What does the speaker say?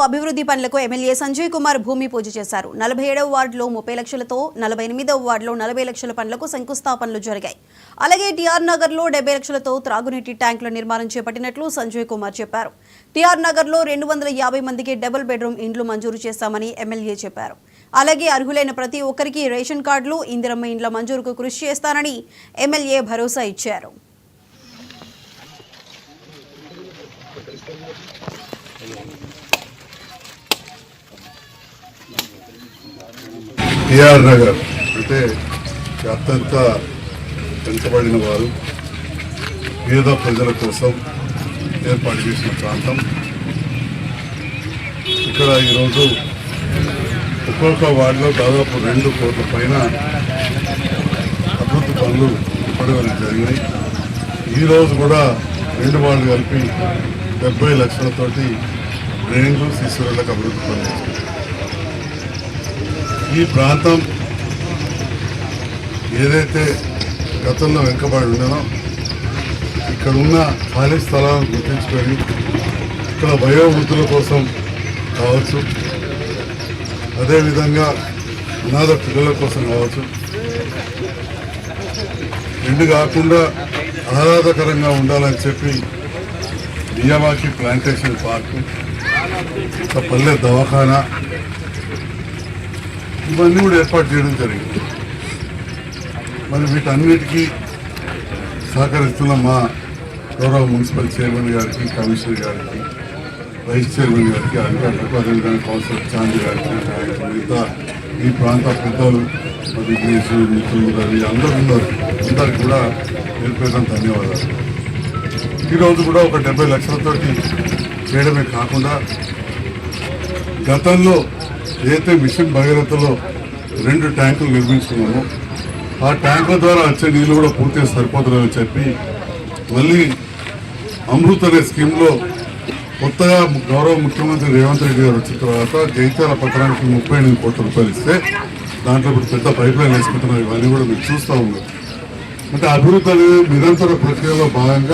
అభివృద్ధి పనులకు ఎమ్మెల్యే సంజయ్ కుమార్ భూమి పూజ చేశారు. 47వ వార్డులో 30 లక్షలతో 48వ వార్డులో 40 లక్షల పనులకు శంకుస్థాపనలు జరిగాయి. అలాగే టిఆర్ నగర్లో 70 లక్షలతో త్రాగునీటి ట్యాంకుల నిర్మాణం చేపట్టినట్లు సంజయ్ కుమార్ చెప్పారు. టిఆర్ నగర్లో 250 మందికి డబుల్ బెడ్రూమ్ ఇండ్లు మంజూరు చేస్తామని ఎమ్మెల్యే చెప్పారు. అలాగే అర్హులైన ప్రతి ఒక్కరికి రేషన్ కార్డులు, ఇందిరమ్మ ఇండ్ల మంజూరుకు కృషి చేస్తానని ఎమ్మెల్యే భరోసా ఇచ్చారు. టిఆర్ నగర్ అంటే అత్యంత వెనుకబడిన వారు పేద ప్రజల కోసం ఏర్పాటు చేసిన ప్రాంతం. ఇక్కడ ఈరోజు ఒక్కొక్క వార్డులో దాదాపు 2 కోట్ల పైన అభివృద్ధి పనులు ఇప్పటివరకు జరిగినాయి. ఈరోజు కూడా 2 వార్డులు కలిపి 70 లక్షలతోటి డ్రైన్లు, శిశువులకు అభివృద్ధి పనులు. ఈ ప్రాంతం ఏదైతే గతంలో వెనుకబడి ఉండేనో ఇక్కడ ఉన్న ఖాళీ స్థలాలను గుర్తించుకొని ఇక్కడ వయోవృద్ధుల కోసం కావచ్చు, అదేవిధంగా అనాథ పిల్లల కోసం కావచ్చు, ఎండు కాకుండా ఆహ్లాదకరంగా ఉండాలని చెప్పి మియావాకి ప్లాంటేషన్ పార్కు, ఒక పల్లె దవాఖానా ఇవన్నీ కూడా ఏర్పాటు చేయడం జరిగింది. మరి వీటన్నిటికీ సహకరిస్తున్న మా గౌరవ మున్సిపల్ చైర్మన్ గారికి, కమిషనర్ గారికి, వైస్ చైర్మన్ గారికి, అధికారులకు, అదేవిధంగా కౌన్సిలర్ చాందీ గారికి, మిగతా ఈ ప్రాంత పెద్దలు, విఘ్నేష్, మిత్రులు, రవి అందరూ ఉన్నారు. అందరికి కూడా పేరు ధన్యవాదాలు. ఈరోజు కూడా ఒక 70 లక్షలతోటి చేయడమే కాకుండా గతంలో ఏదైతే మిషన్ భగీరథలో 2 ట్యాంకులు నిర్మించుకున్నామో ఆ ట్యాంకుల ద్వారా వచ్చే నీళ్ళు కూడా పూర్తిగా సరిపోతుందని చెప్పి మళ్ళీ అమృత్ అనే స్కీమ్లో కొత్తగా గౌరవ ముఖ్యమంత్రి రేవంత్ రెడ్డి గారు వచ్చిన తర్వాత జైత్యాల పట్టణానికి 38 కోట్ల రూపాయలు ఇస్తే దాంట్లో ఇప్పుడు పెద్ద పైప్ లైన్ వేసుకుంటున్నారు. ఇవన్నీ కూడా మీరు చూస్తూ ఉన్నారు. అంటే అభివృద్ధి అనేది నిరంతర ప్రక్రియలో భాగంగా